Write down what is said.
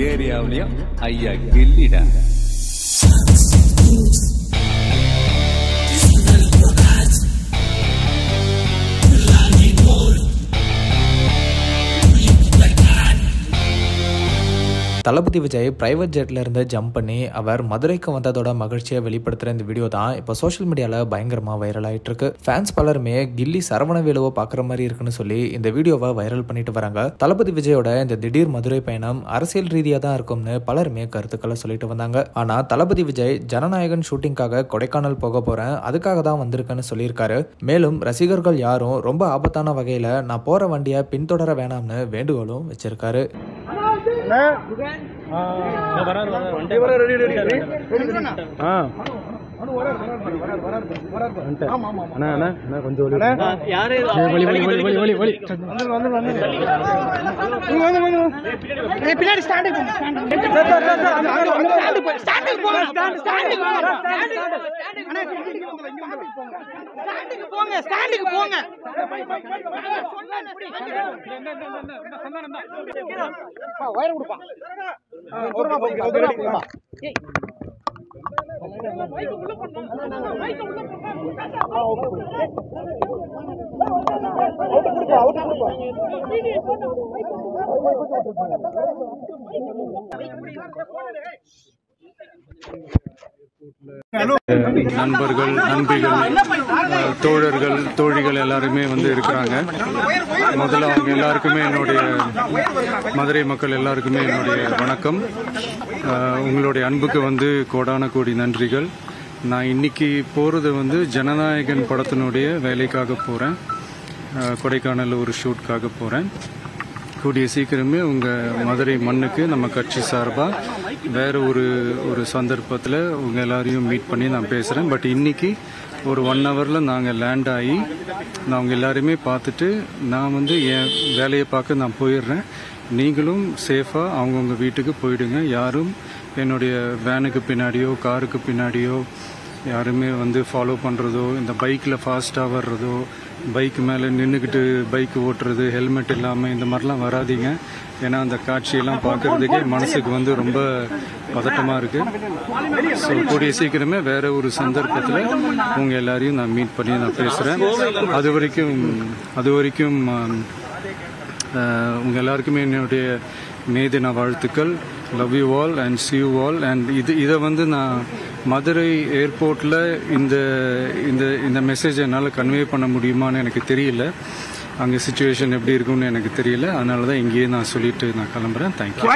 ஏரியாவிலையும் ஐயா கில்லிடா. தளபதி விஜய் பிரைவேட் ஜெட்ல இருந்து ஜம்ப் பண்ணி அவர் மதுரைக்கு வந்ததோட மகிழ்ச்சியை வெளிப்படுத்துற இந்த வீடியோ தான் இப்போ சோஷியல் மீடியால பயங்கரமா வைரல் ஆயிட்டு இருக்கு. ஃபேன்ஸ் பலருமே கில்லி சரவணவேலுவை பாக்குற மாதிரி இருக்குன்னு சொல்லி இந்த வீடியோவை வைரல் பண்ணிட்டு வராங்க. தளபதி விஜயோட இந்த திடீர் மதுரை பயணம் அரசியல் ரீதியா தான் இருக்கும்னு பலருமே கருத்துக்களை சொல்லிட்டு வந்தாங்க. ஆனா தளபதி விஜய் ஜனநாயகன் ஷூட்டிங்காக கொடைக்கானல் போக போறேன், அதுக்காக தான் வந்திருக்கேன்னு சொல்லியிருக்காரு. மேலும் ரசிகர்கள் யாரும் ரொம்ப ஆபத்தான வகையில நான் போற வண்டியை பின்தொடர வேணாம்னு வேண்டுகோளும் வச்சிருக்காரு. நண்பர்கள், நண்பிகள், தோழர்கள், தோழிகள் எல்லாருமே வந்து இருக்கிறாங்க. முதல்ல அவங்க எல்லாருக்குமே என்னுடைய மதுரை மக்கள் எல்லாருக்குமே என்னுடைய வணக்கம். உங்களுடைய அன்புக்கு வந்து கோடான கோடி நன்றிகள். நான் இன்னைக்கு போறது வந்து ஜனநாயகன் படத்தினுடைய வேலைக்காக போறேன். கொடைக்கானல் ஒரு ஷூட்காக போறேன். கூடிய சீக்கிரமே உங்கள் மதுரை மண்ணுக்கு நம்ம கட்சி சார்பாக வேறு ஒரு சந்தர்ப்பத்தில் உங்கள் எல்லாரையும் மீட் பண்ணி நான் பேசுகிறேன். பட் இன்னைக்கு ஒரு 1 ஹவரில் நாங்கள் லேண்ட் ஆகி நான் அவங்க எல்லாருமே பார்த்துட்டு நான் வந்து என் வேலையை பார்க்க நான் போயிடுறேன். நீங்களும் சேஃபாக அவங்கவுங்க வீட்டுக்கு போயிடுங்க. யாரும் என்னுடைய வேனுக்கு பின்னாடியோ காருக்கு பின்னாடியோ யாருமே வந்து ஃபாலோ பண்ணுறதோ, இந்த பைக்கில் ஃபாஸ்ட்டாக வர்றதோ, பைக் மேலே நின்றுக்கிட்டு பைக் ஓட்டுறது, ஹெல்மெட் இல்லாமல் இந்த மாதிரிலாம் வராதிங்க. ஏன்னா அந்த காட்சியெல்லாம் பார்க்கறதுக்கே மனசுக்கு வந்து ரொம்ப பதட்டமாக இருக்குது. ஸோ கூடிய சீக்கிரமே வேற ஒரு சந்தர்ப்பத்தில் உங்கள் எல்லாரையும் நான் மீட் பண்ணி நான் பேசுகிறேன். அது வரைக்கும் உங்கள் எல்லாருக்குமே என்னுடைய மே தின வாழ்த்துக்கள். Love you all and see you all. And இதை வந்து நான் மதுரை ஏர்போர்ட்டில் இந்த மெசேஜை என்னால் கன்வே பண்ண முடியுமான்னு எனக்கு தெரியல. அங்கே சிச்சுவேஷன் எப்படி இருக்கும்னு எனக்கு தெரியல. அதனால தான் இங்கேயே நான் சொல்லிட்டு நான் கிளம்புறேன். தேங்க்யூ.